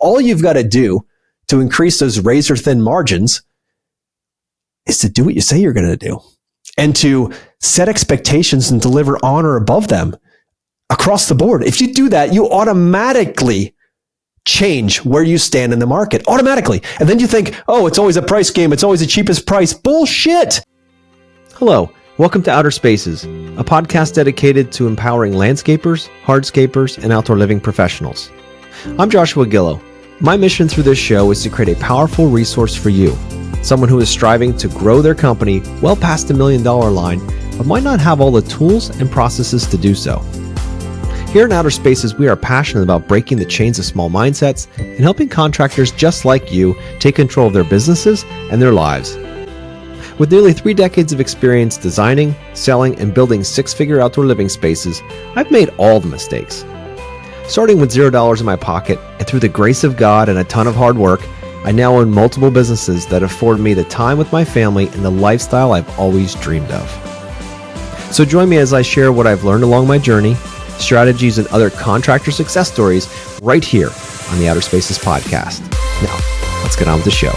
all you've got to do to increase those razor thin margins is to do what you say you're going to do and to set expectations and deliver on or above them across the board. If you do that, you automatically change where you stand in the market automatically. And then you think, oh, it's always a price game. It's always the cheapest price. Bullshit. Hello. Welcome to Outer Spaces, a podcast dedicated to empowering landscapers, hardscapers, and outdoor living professionals. I'm Joshua Gillow. My mission through this show is to create a powerful resource for you, someone who is striving to grow their company well past the $1 million line, but might not have all the tools and processes to do so. Here in Outer Spaces, we are passionate about breaking the chains of small mindsets and helping contractors just like you take control of their businesses and their lives. With nearly 3 decades of experience designing, selling, and building six-figure outdoor living spaces, I've made all the mistakes. Starting with $0 in my pocket, and through the grace of God and a ton of hard work, I now own multiple businesses that afford me the time with my family and the lifestyle I've always dreamed of. So join me as I share what I've learned along my journey, strategies, and other contractor success stories right here on the Outer Spaces podcast. Now, let's get on with the show.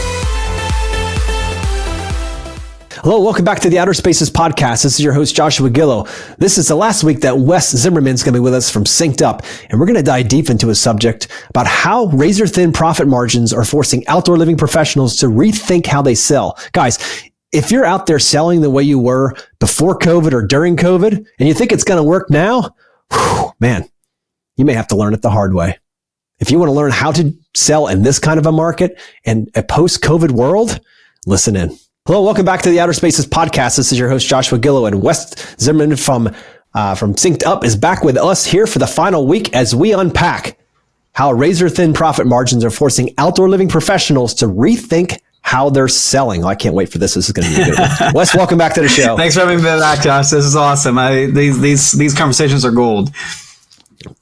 Hello, welcome back to the Outer Spaces podcast. This is your host, Joshua Gillow. This is the last week that Wes Zimmerman is going to be with us from Synced Up, and we're going to dive deep into a subject about how razor-thin profit margins are forcing outdoor living professionals to rethink how they sell. Guys, if you're out there selling the way you were before COVID or during COVID, and you think it's going to work now, man, you may have to learn it the hard way. If you want to learn how to sell in this kind of a market and a post-COVID world, listen in. Hello, welcome back to the Outer Spaces podcast. This is your host, Joshua Gillow, and Wes Zimmerman from Synced Up is back with us here for the final week as we unpack how razor-thin profit margins are forcing outdoor living professionals to rethink how they're selling. Oh, I can't wait for this. This is going to be a good one. Wes, welcome back to the show. Thanks for having me back, Josh. This is awesome. These conversations are gold.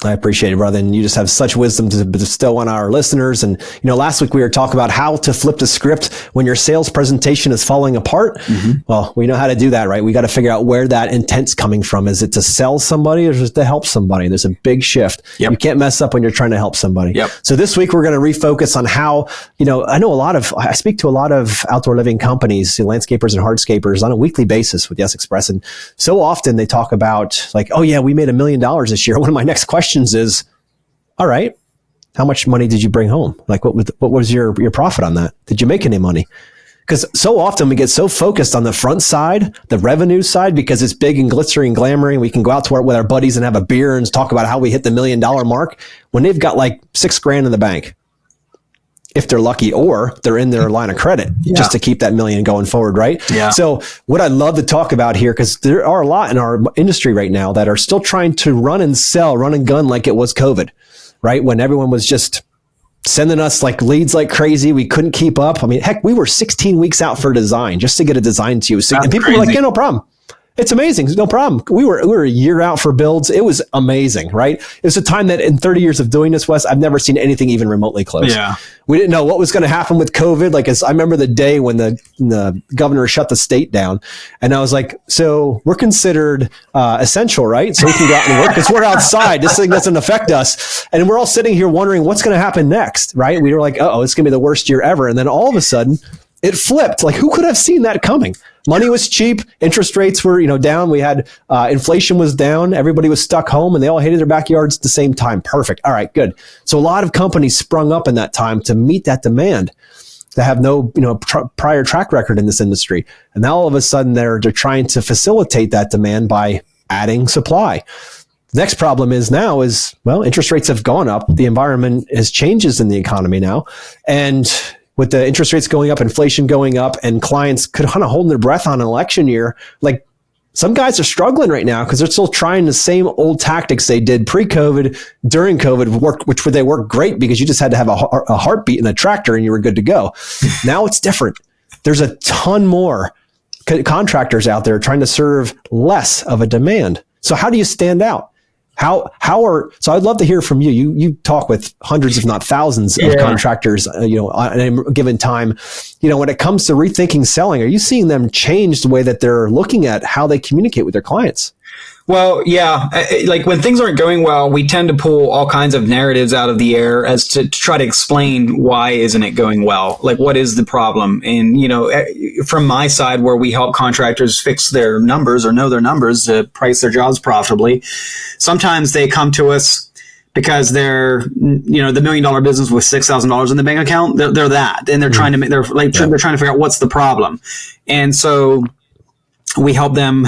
I appreciate it, brother. And you just have such wisdom to bestow on our listeners. And, last week we were talking about how to flip the script when your sales presentation is falling apart. Mm-hmm. Well, we know how to do that, right? We got to figure out where that intent's coming from. Is it to sell somebody or is it to help somebody? There's a big shift. Yep. You can't mess up when you're trying to help somebody. Yep. So this week we're going to refocus on how, I speak to a lot of outdoor living companies, landscapers and hardscapers on a weekly basis with Yes Express. And so often they talk about like, oh yeah, we made $1 million this year. One of my next questions is, all right, how much money did you bring home? Like what was your profit on that? Did you make any money? Because so often we get so focused on the front side, the revenue side, because it's big and glittery and glamour, and we can go out to with our buddies and have a beer and talk about how we hit the $1 million mark when they've got like $6,000 in the bank, if they're lucky, or they're in their line of credit just to keep that $1 million going forward, right? Yeah. So what I'd love to talk about here, because there are a lot in our industry right now that are still trying to run and gun like it was COVID, right? When everyone was just sending us like leads like crazy. We couldn't keep up. I mean, heck, we were 16 weeks out for design just to get a design to you. So, and people were like, yeah, no problem. It's amazing. No problem. We were a year out for builds. It was amazing, right? It was a time that in 30 years of doing this, Wes, I've never seen anything even remotely close. Yeah. We didn't know what was going to happen with COVID. Like, I remember the day when the governor shut the state down, and I was like, so we're considered essential, right? So we can go out and work because we're outside. This thing doesn't affect us. And we're all sitting here wondering what's going to happen next, right? We were like, uh-oh, it's going to be the worst year ever. And then all of a sudden, it flipped. Like, who could have seen that coming? Money was cheap. Interest rates were, down. We had inflation was down. Everybody was stuck home, and they all hated their backyards at the same time. Perfect. All right, good. So a lot of companies sprung up in that time to meet that demand, to have no, prior track record in this industry. And now all of a sudden they're trying to facilitate that demand by adding supply. Next problem is interest rates have gone up. The environment has changes in the economy now, and with the interest rates going up, inflation going up, and clients could kind of hold their breath on an election year. Like, some guys are struggling right now because they're still trying the same old tactics they did pre-COVID, during COVID, which they work great because you just had to have a heartbeat and a tractor and you were good to go. Now it's different. There's a ton more contractors out there trying to serve less of a demand. So how do you stand out? So I'd love to hear from you. You talk with hundreds, if not thousands of contractors, on a given time. When it comes to rethinking selling, are you seeing them change the way that they're looking at how they communicate with their clients? Well, yeah, like when things aren't going well, we tend to pull all kinds of narratives out of the air as to try to explain why isn't it going well? Like, what is the problem? And, from my side, where we help contractors fix their numbers or know their numbers to price their jobs profitably, sometimes they come to us because they're, the $1 million business with $6,000 in the bank account. They're that, and they're trying to they're trying to figure out what's the problem. And so we help them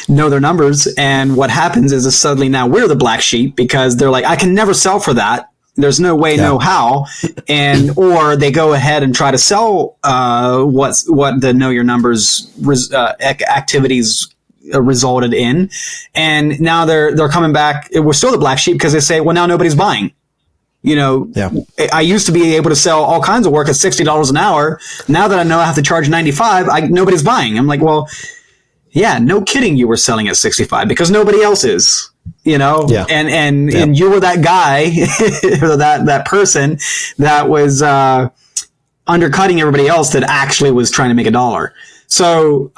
know their numbers. And what happens is suddenly now we're the black sheep because they're like, I can never sell for that. There's no way, no how. Or they go ahead and try to sell what the know your numbers activities resulted in. And now they're coming back. We're still the black sheep because they say, well, now nobody's buying. I used to be able to sell all kinds of work at $60 an hour. Now that I know I have to charge $95, nobody's buying. I'm like, well, yeah, no kidding. You were selling at 65 because nobody else is, and you were that guy or that person that was undercutting everybody else that actually was trying to make a dollar. So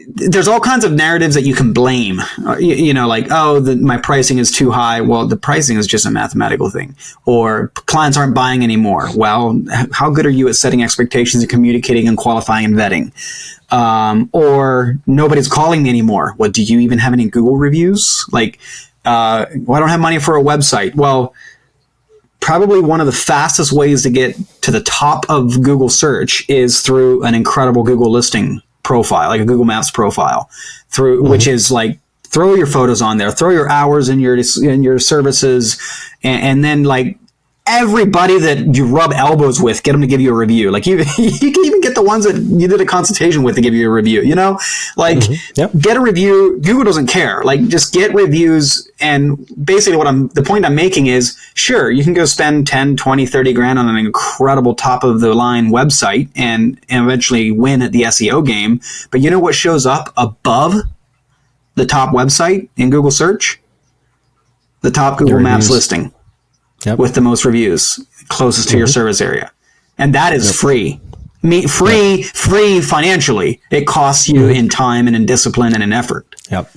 there's all kinds of narratives that you can blame, like, my pricing is too high. Well, the pricing is just a mathematical thing, or clients aren't buying anymore. Well, how good are you at setting expectations and communicating and qualifying and vetting? Or nobody's calling me anymore. Well, do you even have any Google reviews? Like, I don't have money for a website. Well, probably one of the fastest ways to get to the top of Google search is through an incredible Google listing profile, like a Google Maps profile, which is like, throw your photos on there, throw your hours in your services, and then like everybody that you rub elbows with, get them to give you a review. Like you can even get the ones that you did a consultation with to give you a review, get a review. Google doesn't care. Like, just get reviews. And basically the point I'm making is, sure, you can go spend 10, 20, 30 grand on an incredible top of the line website and eventually win at the SEO game. But you know what shows up above the top website in Google search? The top Google Maps listing. Yep. With the most reviews closest to your service area. And that is free. Free financially. It costs you in time and in discipline and in effort. Yep.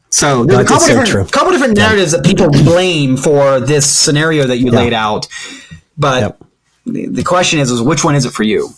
So there's a couple different narratives that people blame for this scenario that you laid out. But the question is which one is it for you?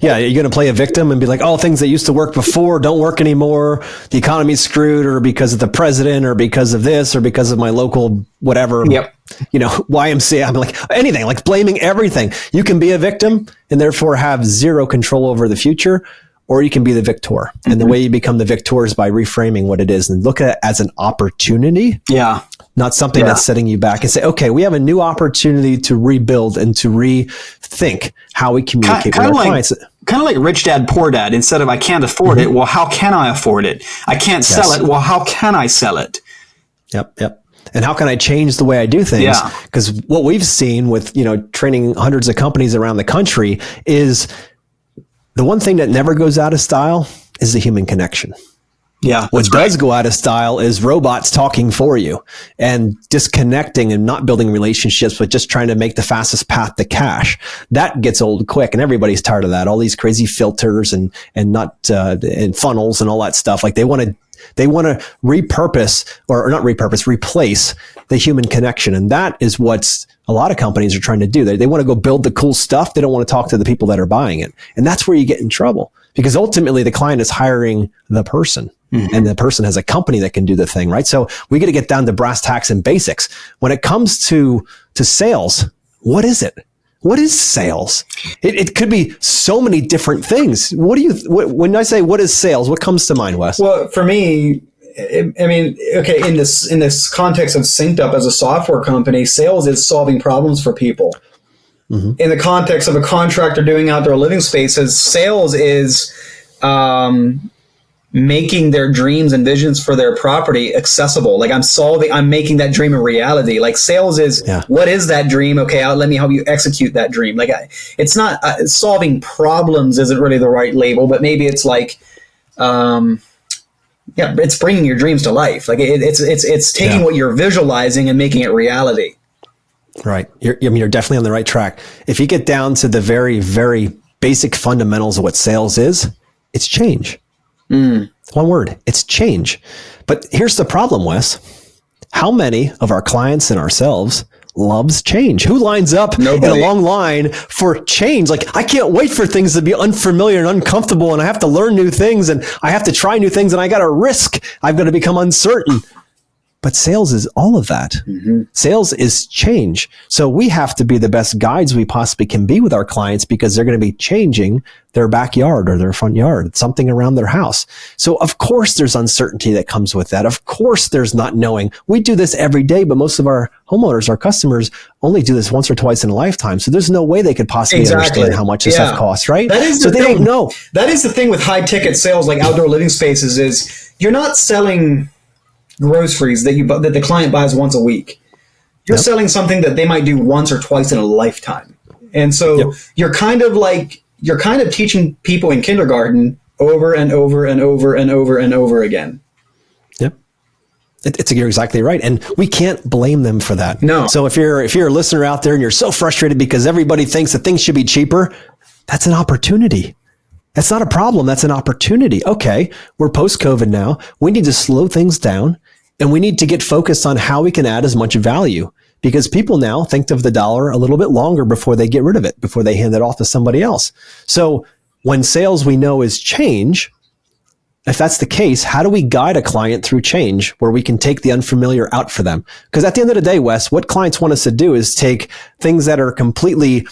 Yeah, you're going to play a victim and be like, things that used to work before don't work anymore. The economy's screwed, or because of the president, or because of this, or because of my local whatever, YMCA. I'm like, anything, like blaming everything. You can be a victim and therefore have zero control over the future, or you can be the victor. And the way you become the victor is by reframing what it is and look at it as an opportunity. Yeah. Not something that's setting you back, and say, okay, we have a new opportunity to rebuild and to rethink how we communicate with our clients. Kind of like Rich Dad, Poor Dad. Instead of I can't afford it, well, how can I afford it? I can't sell it. Well, how can I sell it? Yep. And how can I change the way I do things? Because what we've seen with, training hundreds of companies around the country is the one thing that never goes out of style is the human connection. Yeah. What does go out of style is robots talking for you and disconnecting and not building relationships, but just trying to make the fastest path to cash. That gets old quick, and everybody's tired of that. All these crazy filters and funnels and all that stuff. Like they want to replace the human connection. And that is what a lot of companies are trying to do. They want to go build the cool stuff. They don't want to talk to the people that are buying it. And that's where you get in trouble, because ultimately the client is hiring the person. And the person has a company that can do the thing, right? So we got to get down to brass tacks and basics. When it comes to sales, what is it? What is sales? It could be so many different things. When I say what is sales, what comes to mind, Wes? Well, for me, I mean, okay, in this context of Synced Up as a software company, sales is solving problems for people. In the context of a contractor doing outdoor living spaces, sales is making their dreams and visions for their property accessible. Like I'm making that dream a reality. Like sales is, what is that dream? Okay, let me help you execute that dream. Like it's not solving problems isn't really the right label, but maybe it's like, it's bringing your dreams to life. Like it's taking what you're visualizing and making it reality. Right. You're definitely on the right track. If you get down to the very, very basic fundamentals of what sales is, It's change. One word. It's change. But here's the problem, Wes. How many of our clients and ourselves loves change? Who lines up in a long line for change? Like, I can't wait for things to be unfamiliar and uncomfortable, and I have to learn new things, and I have to try new things, and I got to risk. I've got to become uncertain. But sales is all of that. Sales is change. So we have to be the best guides we possibly can be with our clients, because they're going to be changing their backyard or their front yard, something around their house. So of course there's uncertainty that comes with that. Of course there's not knowing. We do this every day, but most of our homeowners, our customers, only do this once or twice in a lifetime. So there's no way they could possibly understand how much this stuff costs, right? That is so they don't know. That is the thing with high ticket sales, like outdoor living spaces, is you're not selling groceries that the client buys once a week. You're selling something that they might do once or twice in a lifetime. And so you're kind of teaching people in kindergarten over and over and over and over and over again. Yep. You're exactly right. And we can't blame them for that. No. So if you're a listener out there and you're so frustrated because everybody thinks that things should be cheaper, that's an opportunity. That's not a problem. That's an opportunity. Okay, we're post-COVID now. We need to slow things down, and we need to get focused on how we can add as much value, because people now think of the dollar a little bit longer before they get rid of it, before they hand it off to somebody else. So when sales we know is change, if that's the case, how do we guide a client through change where we can take the unfamiliar out for them? Because at the end of the day, Wes, what clients want us to do is take things that are completely,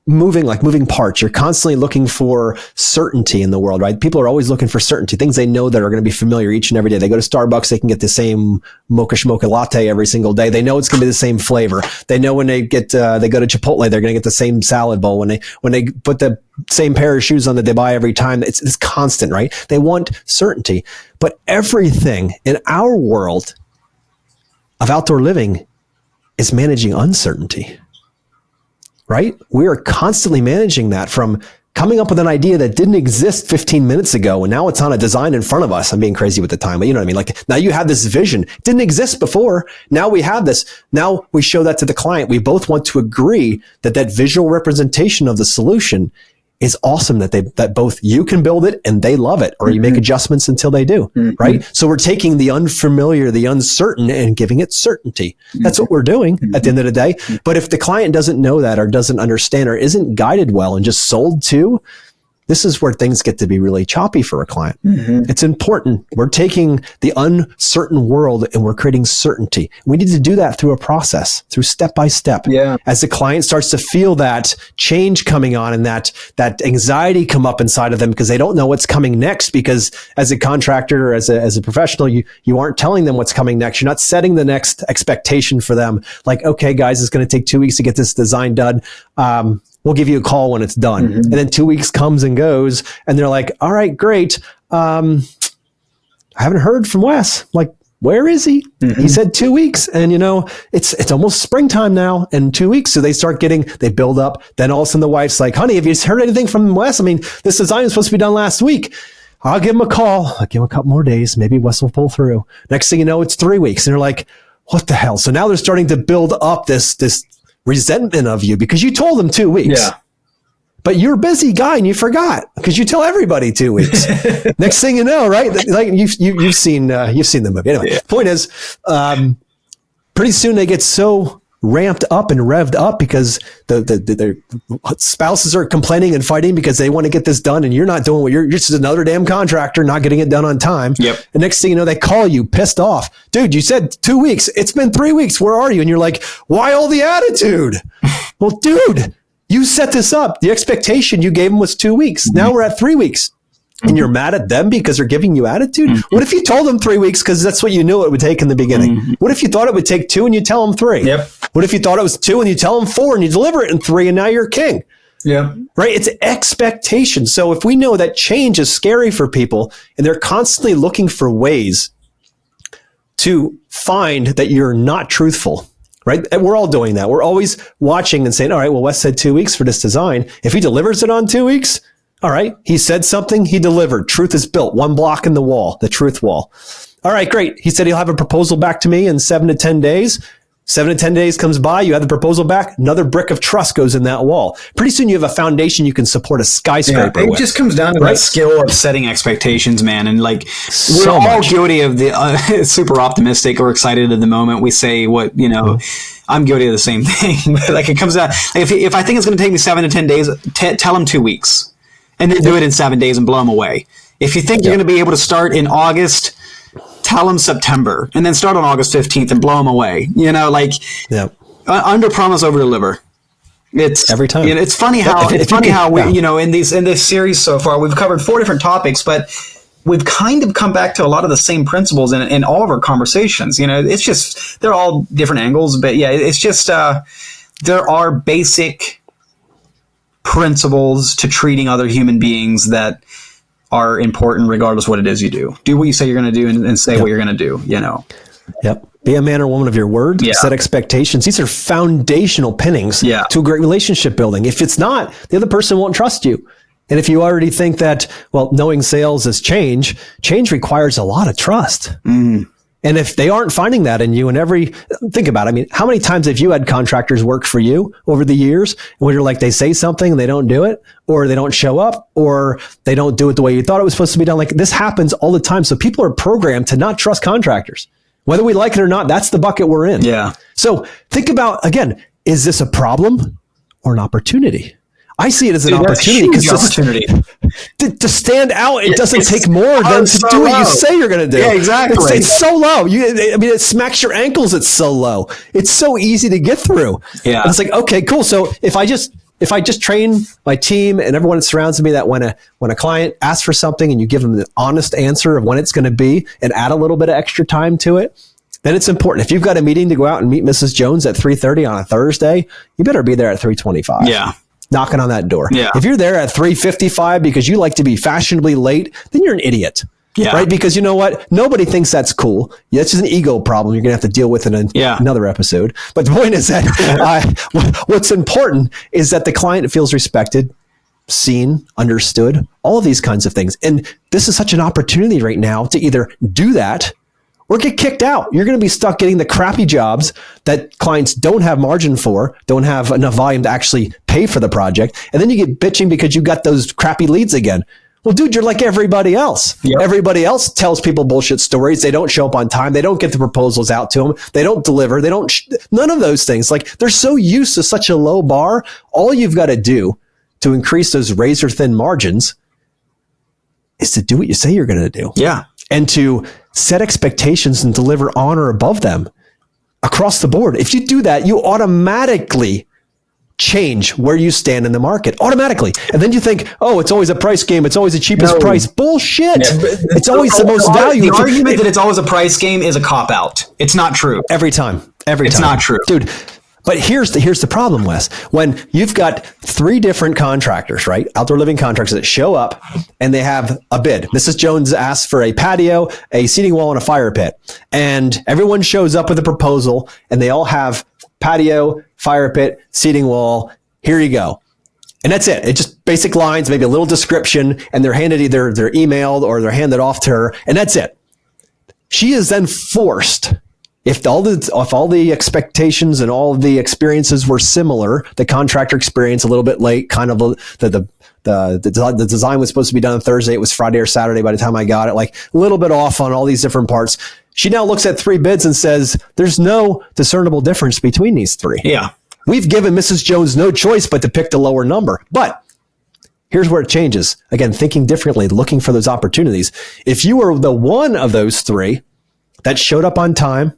moving parts. You're constantly looking for certainty in the world, right? People are always looking for certainty, things they know that are going to be familiar each and every day. They go to Starbucks, they can get the same mocha latte every single day. They know it's going to be the same flavor. They know when they go to Chipotle, they're going to get the same salad bowl. When they put the same pair of shoes on that they buy every time, it's constant, right? They want certainty. But everything in our world of outdoor living is managing uncertainty. Right? We are constantly managing that, from coming up with an idea that didn't exist 15 minutes ago, and now it's on a design in front of us. I'm being crazy with the time, but you know what I mean? Like, now you have this vision. It didn't exist before. Now we have this. Now we show that to the client. We both want to agree that visual representation of the solution is awesome, that both you can build it and they love it, or you make adjustments until they do, right? So we're taking the unfamiliar, the uncertain, and giving it certainty. That's what we're doing at the end of the day. But if the client doesn't know that, or doesn't understand, or isn't guided well and just sold to, this is where things get to be really choppy for a client. It's important. We're taking the uncertain world and we're creating certainty. We need to do that through a process, through step by step. Yeah. As the client starts to feel that change coming on and that anxiety come up inside of them because they don't know what's coming next, because as a contractor or as a professional, you aren't telling them what's coming next. You're not setting the next expectation for them. Like, okay, guys, it's going to take 2 weeks to get this design done. We'll give you a call when it's done. And then 2 weeks comes and goes, and they're like, all right, great. I haven't heard from Wes. Like, where is he? He said 2 weeks. And it's almost springtime now, and 2 weeks. So they build up. Then all of a sudden the wife's like, honey, have you heard anything from Wes? I mean, this design is supposed to be done last week. I'll give him a call. I'll give him a couple more days. Maybe Wes will pull through. Next thing you know, it's 3 weeks. And they're like, what the hell? So now they're starting to build up this resentment of you because you told them 2 weeks. Yeah. But you're a busy guy and you forgot because you tell everybody 2 weeks. Next thing you know, right? Like you've seen the movie. Anyway, point is, pretty soon they get so ramped up and revved up because their spouses are complaining and fighting because they want to get this done, and you're not doing what you're just another damn contractor not getting it done on time. Yep. And next thing you know, they call you pissed off. Dude, you said 2 weeks. It's been 3 weeks. Where are you? And you're like, why all the attitude? Well, dude, you set this up. The expectation you gave them was 2 weeks. Now we're at 3 weeks. And you're mad at them because they're giving you attitude? What if you told them 3 weeks because that's what you knew it would take in the beginning? What if you thought it would take 2 and you tell them 3? Yep. What if you thought it was 2 and you tell them 4 and you deliver it in 3 and now you're king? Yeah. Right? It's expectation. So if we know that change is scary for people and they're constantly looking for ways to find that you're not truthful, right? And we're all doing that. We're always watching and saying, all right, well, Wes said 2 weeks for this design. If he delivers it on 2 weeks, all right, he said something, he delivered. Truth is built, one block in the wall, the truth wall. All right, great. He said he'll have a proposal back to me in 7 to 10 days. 7 to 10 days comes by, you have the proposal back, another brick of trust goes in that wall. Pretty soon you have a foundation you can support a skyscraper with. It just comes down to that skill of setting expectations, man. And like, we're So all much. guilty of the super optimistic or excited at the moment. We say what, I'm guilty of the same thing. Like, it comes out, if I think it's going to take me 7 to 10 days, tell them 2 weeks and then do it in 7 days and blow them away. If you think you're going to be able to start in August, tell them September, and then start on August 15th and blow them away. Under promise, over deliver. It's every time. It's funny how in this series so far we've covered 4 different topics, but we've kind of come back to a lot of the same principles in all of our conversations. It's just they're all different angles, but it's just there are basic principles to treating other human beings that are important regardless what it is you do. Do what you say you're going to do and say what you're going to do, Yep. Be a man or woman of your word. Yeah. Set expectations. These are foundational pinnings to a great relationship building. If it's not, the other person won't trust you. And if you already think that, knowing sales is change requires a lot of trust. Mm. And if they aren't finding that in you, think about it. I mean, how many times have you had contractors work for you over the years where you're like, they say something and they don't do it, or they don't show up, or they don't do it the way you thought it was supposed to be done? Like, this happens all the time. So people are programmed to not trust contractors. Whether we like it or not, that's the bucket we're in. Yeah. So think about, again, is this a problem or an opportunity? I see it as an opportunity because to stand out, it doesn't take more than to do what you say you're going to do. Yeah, exactly. It's so low. It smacks your ankles. It's so low. It's so easy to get through. Yeah. And it's like, okay, cool. So if I just train my team and everyone that surrounds me, that when a client asks for something and you give them the honest answer of when it's going to be and add a little bit of extra time to it, then it's important. If you've got a meeting to go out and meet Mrs. Jones at 3:30 on a Thursday, you better be there at 3:25. Yeah. Knocking on that door. Yeah. If you're there at 3:55 because you like to be fashionably late, then you're an idiot. Yeah. Right? Because you know what? Nobody thinks that's cool. Yeah, it's just an ego problem you're going to have to deal with in another episode. But the point is that what's important is that the client feels respected, seen, understood, all of these kinds of things. And this is such an opportunity right now to either do that or get kicked out. You're going to be stuck getting the crappy jobs that clients don't have margin for, don't have enough volume to actually pay for the project. And then you get bitching because you got those crappy leads again. Well, dude, you're like everybody else. Yep. Everybody else tells people bullshit stories. They don't show up on time. They don't get the proposals out to them. They don't deliver. They don't, none of those things. Like, they're so used to such a low bar. All you've got to do to increase those razor thin margins is to do what you say you're going to do. Yeah. And to set expectations and deliver on or above them across the board. If you do that, you automatically change where you stand in the market automatically. And then you think, oh, it's always a price game. It's always the cheapest price. Bullshit. Yeah, it's always the most value. The argument that it's always a price game is a cop out. It's not true. Every time. It's not true. Dude. But here's the problem, Wes. When you've got 3 different contractors, right? Outdoor living contractors that show up and they have a bid. Mrs. Jones asks for a patio, a seating wall, and a fire pit. And everyone shows up with a proposal and they all have patio, fire pit, seating wall. Here you go. And that's it. It's just basic lines, maybe a little description, and they're handed either they're emailed or they're handed off to her. And that's it. She is then forced. If all the expectations and all of the experiences were similar, the contractor experience a little bit late, kind of the design was supposed to be done on Thursday. It was Friday or Saturday by the time I got it, like a little bit off on all these different parts. She now looks at 3 bids and says, there's no discernible difference between these 3. Yeah. We've given Mrs. Jones no choice but to pick the lower number. But here's where it changes. Again, thinking differently, looking for those opportunities. If you were the one of those 3 that showed up on time,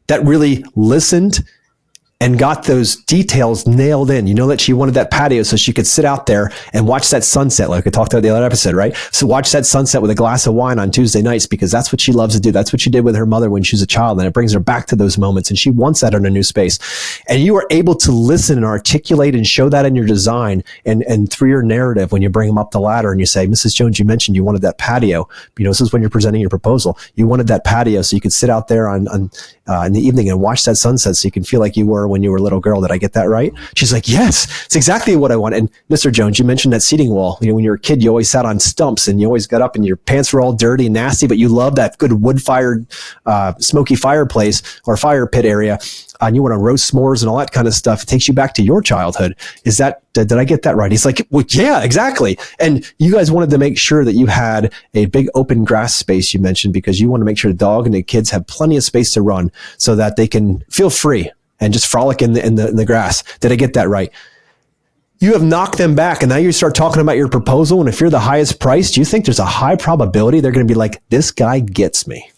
that really listened and got those details nailed in. You know that she wanted that patio so she could sit out there and watch that sunset, like I talked about the other episode, right? So watch that sunset with a glass of wine on Tuesday nights because that's what she loves to do. That's what she did with her mother when she was a child, and it brings her back to those moments, and she wants that in a new space. And you are able to listen and articulate and show that in your design and through your narrative when you bring them up the ladder and you say, Mrs. Jones, you mentioned you wanted that patio. You know, this is when you're presenting your proposal. You wanted that patio so you could sit out there on in the evening and watch that sunset so you can feel like you were when you were a little girl. Did I get that right? She's like, yes, it's exactly what I want. And Mr. Jones, you mentioned that seating wall. You know, when you were a kid, you always sat on stumps and you always got up and your pants were all dirty and nasty, but you loved that good wood-fired, smoky fireplace or fire pit area. And you want to roast s'mores and all that kind of stuff. It takes you back to your childhood. Did I get that right? He's like, well, yeah, exactly. And you guys wanted to make sure that you had a big open grass space, you mentioned, because you want to make sure the dog and the kids have plenty of space to run so that they can feel free and just frolic in the grass. Did I get that right? You have knocked them back, and now you start talking about your proposal. And if you're the highest price, do you think there's a high probability they're going to be like, this guy gets me?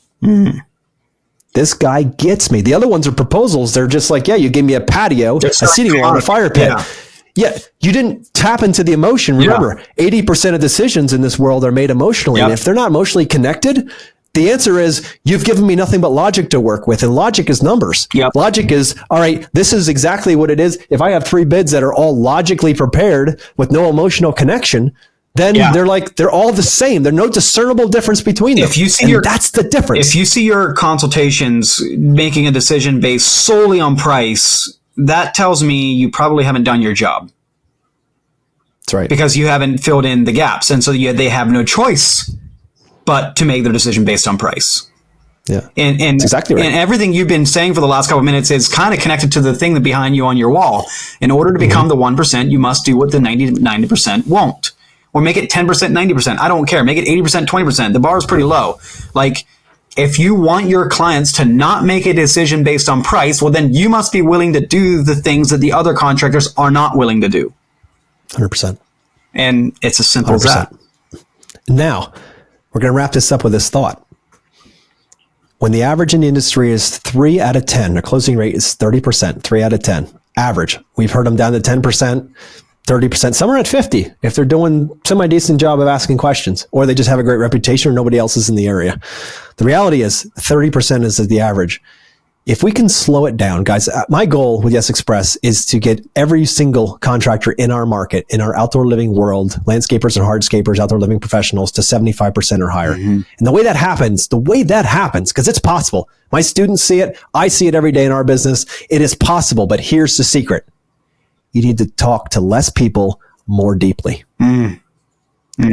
This guy gets me. The other ones are proposals. They're just like, yeah, you gave me a patio, a seating wall, and a fire pit. Yeah, you didn't tap into the emotion. Remember, 80% of decisions in this world are made emotionally. And if they're not emotionally connected, the answer is you've given me nothing but logic to work with. And logic is numbers. Logic is, all right, this is exactly what it is. If I have 3 bids that are all logically prepared with no emotional connection, then they're all the same. There's no discernible difference between them. That's the difference. If you see your consultations making a decision based solely on price, that tells me you probably haven't done your job. That's right. Because you haven't filled in the gaps. And so they have no choice but to make their decision based on price. Yeah. And that's exactly right. And everything you've been saying for the last couple of minutes is kind of connected to the thing that behind you on your wall. In order to become the 1%, you must do what the 90% won't. Or make it 10%, 90%. I don't care. Make it 80%, 20%. The bar is pretty low. Like, if you want your clients to not make a decision based on price, well, then you must be willing to do the things that the other contractors are not willing to do. 100%. And it's as simple as that. Now, we're going to wrap this up with this thought. When the average in the industry is 3 out of 10, the closing rate is 30%, 3 out of 10. Average. We've heard them down to 10%. 30%, some are at 50 if they're doing semi-decent job of asking questions, or they just have a great reputation or nobody else is in the area. The reality is 30% is the average. If we can slow it down, guys, my goal with Yes Express is to get every single contractor in our market, in our outdoor living world, landscapers and hardscapers, outdoor living professionals, to 75% or higher. And the way that happens, because it's possible. My students see it. I see it every day in our business. It is possible, but here's the secret. You need to talk to less people more deeply.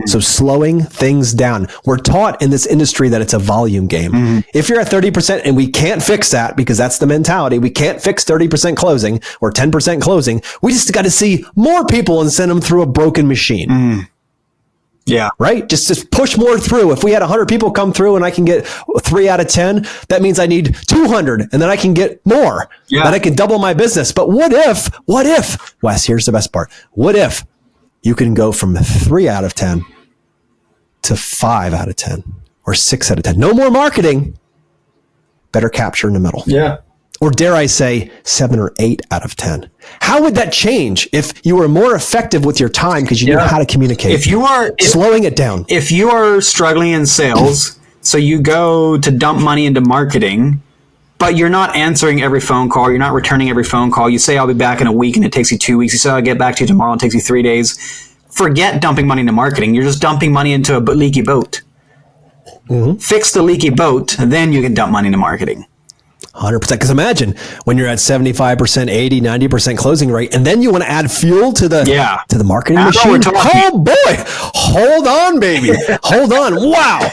So slowing things down. We're taught in this industry that it's a volume game. If you're at 30% and we can't fix that, because that's the mentality, we can't fix 30% closing or 10% closing. We just got to see more people and send them through a broken machine. Yeah. Right? Just push more through. If we had 100 people come through and I can get 3 out of 10, that means I need 200 and then I can get more. Then I can double my business. But what if, Wes, here's the best part. What if you can go from 3 out of 10 to 5 out of 10 or 6 out of 10? No more marketing. Better capture in the middle. Yeah. Or dare I say 7 or 8 out of 10? How would that change if you were more effective with your time because you knew how to communicate? Slowing it down. If you are struggling in sales, so you go to dump money into marketing, but you're not answering every phone call, you're not returning every phone call. You say, I'll be back in a week and it takes you 2 weeks. You say, I'll get back to you tomorrow and it takes you 3 days. Forget dumping money into marketing. You're just dumping money into a leaky boat. Fix the leaky boat, and then you can dump money into marketing. 100%. Because imagine when you're at 75%, 80, 90% closing rate, and then you want to add fuel to the marketing machine. Oh boy, hold on, baby. Hold on. Wow.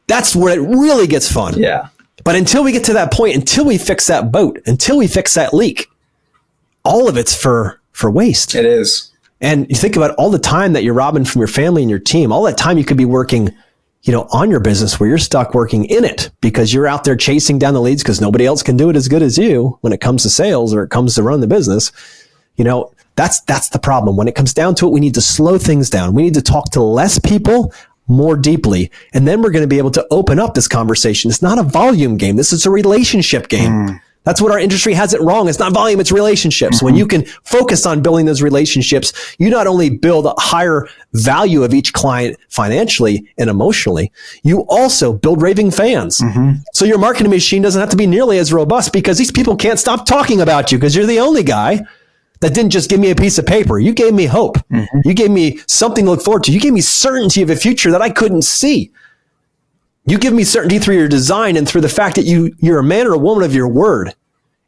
That's where it really gets fun. Yeah. But until we get to that point, until we fix that boat, until we fix that leak, all of it's for waste. It is. And you think about all the time that you're robbing from your family and your team, all that time you could be working on your business where you're stuck working in it because you're out there chasing down the leads because nobody else can do it as good as you when it comes to sales or it comes to run the business. That's the problem. When it comes down to it, we need to slow things down. We need to talk to less people more deeply. And then we're going to be able to open up this conversation. It's not a volume game. This is a relationship game. That's what our industry has it wrong. It's not volume, it's relationships. When you can focus on building those relationships, you not only build a higher value of each client financially and emotionally, you also build raving fans. So your marketing machine doesn't have to be nearly as robust because these people can't stop talking about you because you're the only guy that didn't just give me a piece of paper. You gave me hope. You gave me something to look forward to. You gave me certainty of a future that I couldn't see. You give me certainty through your design and through the fact that you're a man or a woman of your word,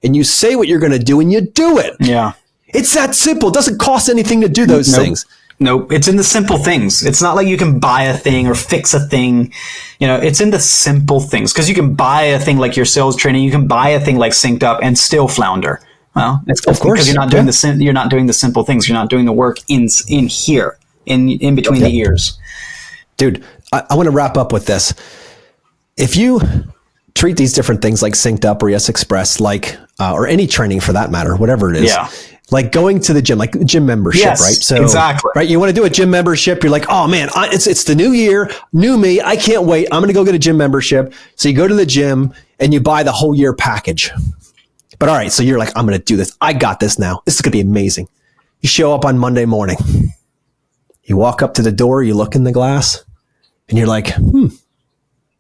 and you say what you're going to do and you do it. Yeah. It's that simple. It doesn't cost anything to do those things. Nope. It's in the simple things. It's not like you can buy a thing or fix a thing. It's in the simple things, because you can buy a thing like your sales training. You can buy a thing like Synced Up and still flounder. Well, it's of course because you're not doing you're not doing the simple things. You're not doing the work in here, in between the ears. Dude, I want to wrap up with this. If you treat these different things like Synced Up or Yes Express, like, or any training for that matter, whatever it is, like going to the gym, like gym membership, right? So, exactly. Right. You want to do a gym membership. You're like, oh man, it's the new year, new me. I can't wait. I'm going to go get a gym membership. So you go to the gym and you buy the whole year package. But all right, so you're like, I'm going to do this. I got this now. This is going to be amazing. You show up on Monday morning. You walk up to the door, you look in the glass, and you're like,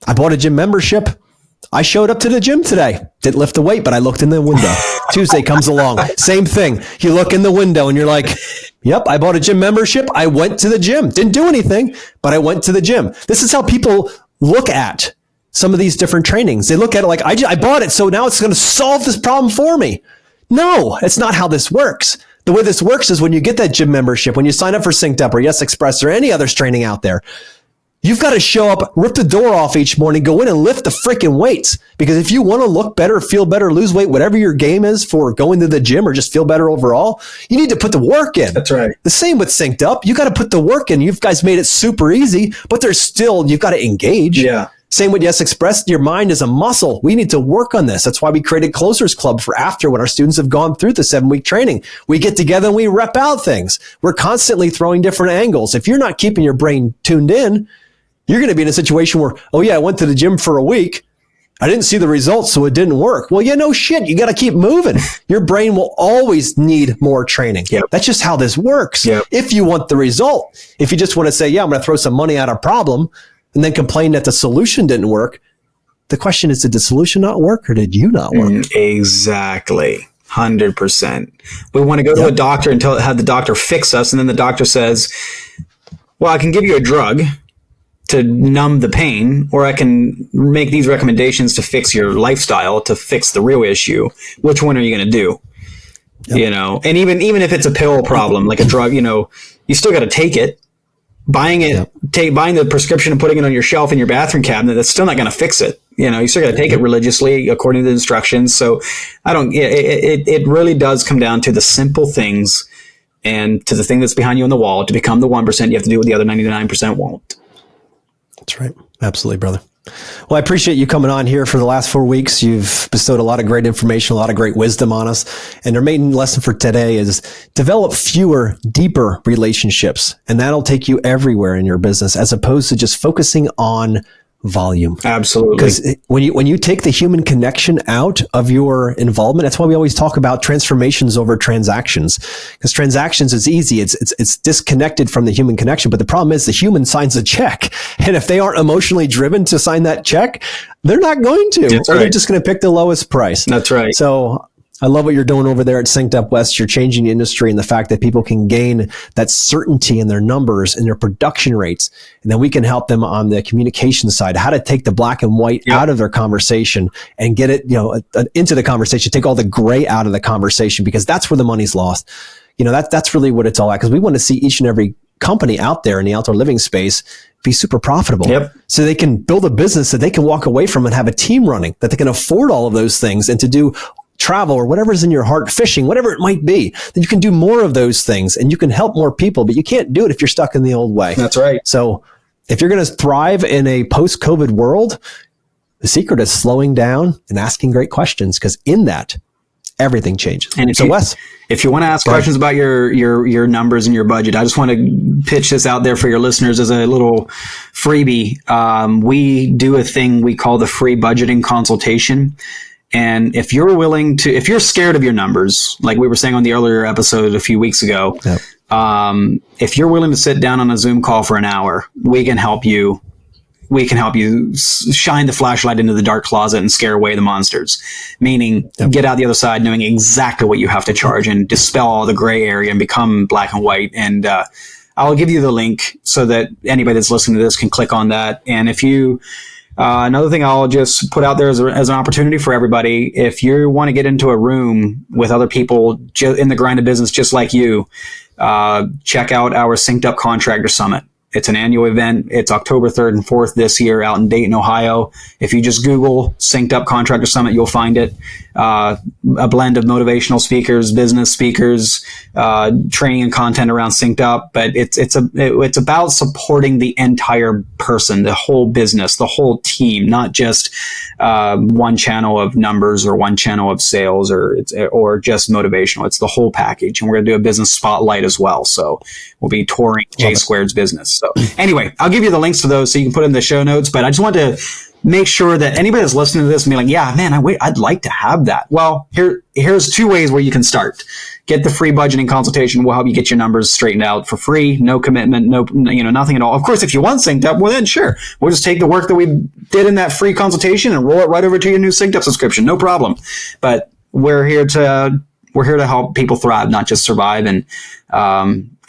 I bought a gym membership. I showed up to the gym today. Didn't lift the weight, but I looked in the window. Tuesday comes along. Same thing. You look in the window and you're like, yep, I bought a gym membership. I went to the gym. Didn't do anything, but I went to the gym. This is how people look at some of these different trainings. They look at it like, I bought it, so now it's going to solve this problem for me. No, it's not how this works. The way this works is when you get that gym membership, when you sign up for Synced Up or Yes Express or any other training out there, you've got to show up, rip the door off each morning, go in and lift the freaking weights. Because if you want to look better, feel better, lose weight, whatever your game is for going to the gym or just feel better overall, you need to put the work in. That's right. The same with Synced Up. You got to put the work in. You guys made it super easy, but there's still, you've got to engage. Yeah. Same with Yes Express. Your mind is a muscle. We need to work on this. That's why we created Closers Club for after, when our students have gone through the 7-week training. We get together and we rep out things. We're constantly throwing different angles. If you're not keeping your brain tuned in, you're going to be in a situation where, oh yeah, I went to the gym for a week. I didn't see the results, so it didn't work. Well, yeah, no shit. You got to keep moving. Your brain will always need more training. Yep. That's just how this works. Yep. If you want the result, if you just want to say, yeah, I'm going to throw some money at a problem and then complain that the solution didn't work. The question is, did the solution not work or did you not work? Exactly. 100%. We want to go to a doctor and have the doctor fix us. And then the doctor says, well, I can give you a drug to numb the pain, or I can make these recommendations to fix your lifestyle, to fix the real issue. Which one are you going to do? Yep. And even if it's a pill problem, like a drug, you still got to take it. Buying it, buying the prescription and putting it on your shelf in your bathroom cabinet, that's still not going to fix it. You still got to take it religiously according to the instructions. So it really does come down to the simple things and to the thing that's behind you on the wall. To become the 1%, you have to do what the other 99% won't. That's right. Absolutely, brother. Well, I appreciate you coming on here for the last 4 weeks. You've bestowed a lot of great information, a lot of great wisdom on us. And our main lesson for today is develop fewer, deeper relationships. And that'll take you everywhere in your business, as opposed to just focusing on volume. Absolutely. Because when you take the human connection out of your involvement, that's why we always talk about transformations over transactions. Because transactions is easy. It's disconnected from the human connection. But the problem is the human signs a check. And if they aren't emotionally driven to sign that check, they're not going to. That's or right. they're just going to pick the lowest price. That's right. So I love what you're doing over there at Synced Up West. You're changing the industry, and the fact that people can gain that certainty in their numbers and their production rates. And then we can help them on the communication side, how to take the black and white out of their conversation and get it, into the conversation, take all the gray out of the conversation, because that's where the money's lost. That's really what it's all at. Because we want to see each and every company out there in the outdoor living space be super profitable. So they can build a business that they can walk away from and have a team running, that they can afford all of those things and to do travel or whatever's in your heart, fishing, whatever it might be, then you can do more of those things and you can help more people, but you can't do it if you're stuck in the old way. That's right. So if you're going to thrive in a post-COVID world, the secret is slowing down and asking great questions, because in that, everything changes. And Wes, if you want to ask questions about your numbers and your budget, I just want to pitch this out there for your listeners as a little freebie. We do a thing we call the free budgeting consultation. And if you're if you're scared of your numbers, like we were saying on the earlier episode a few weeks ago, if you're willing to sit down on a Zoom call for an hour, we can help you. We can help you shine the flashlight into the dark closet and scare away the monsters, meaning get out the other side knowing exactly what you have to charge and dispel all the gray area and become black and white. And I'll give you the link so that anybody that's listening to this can click on that. And if you Another thing I'll just put out there as an opportunity for everybody, if you want to get into a room with other people in the grind of business just like you, check out our Synced Up Contractor Summit. It's an annual event. It's October 3rd and 4th this year out in Dayton, Ohio. If you just Google Synced Up Contractor Summit, you'll find it. A blend of motivational speakers, business speakers, training and content around Synced Up. But it's about supporting the entire person, the whole business, the whole team, not just one channel of numbers or one channel of sales or just motivational. It's the whole package. And we're going to do a business spotlight as well. So we'll be touring J Squared's business. So anyway, I'll give you the links to those so you can put in the show notes. But I just want to make sure that anybody that's listening to this and be like, yeah, man, I'd like to have that. Well, here's 2 ways where you can start. Get the free budgeting consultation. We'll help you get your numbers straightened out for free. No commitment, nothing at all. Of course, if you want Synced Up, well then sure. We'll just take the work that we did in that free consultation and roll it right over to your new Synced Up subscription. No problem. But we're here to help people thrive, not just survive. And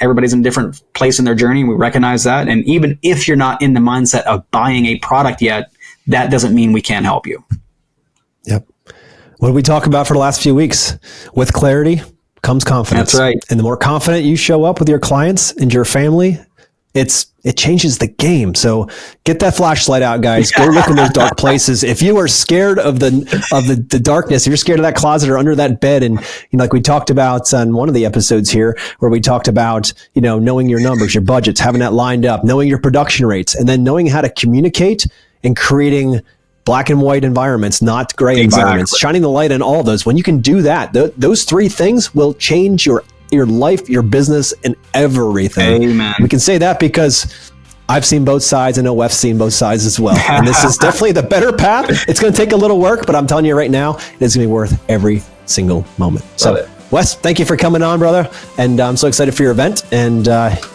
everybody's in a different place in their journey. We recognize that. And even if you're not in the mindset of buying a product yet, that doesn't mean we can't help you. Yep. What did we talk about for the last few weeks? With clarity comes confidence. That's right. And the more confident you show up with your clients and your family, it changes the game. So get that flashlight out, guys. Go look in those dark places. If you are scared of the darkness, if you're scared of that closet or under that bed, and like we talked about on one of the episodes here, where we talked about knowing your numbers, your budgets, having that lined up, knowing your production rates, and then knowing how to communicate and creating black and white environments, not gray environments, shining the light on all those. When you can do that, those 3 things will change your life, your business, and everything. Amen. We can say that because I've seen both sides. I know Wef's seen both sides as well. And this is definitely the better path. It's going to take a little work, but I'm telling you right now, it's going to be worth every single moment. So, Wes, thank you for coming on, brother. And I'm so excited for your event. And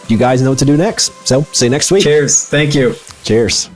you guys know what to do next. So see you next week. Cheers. Thank you. Cheers.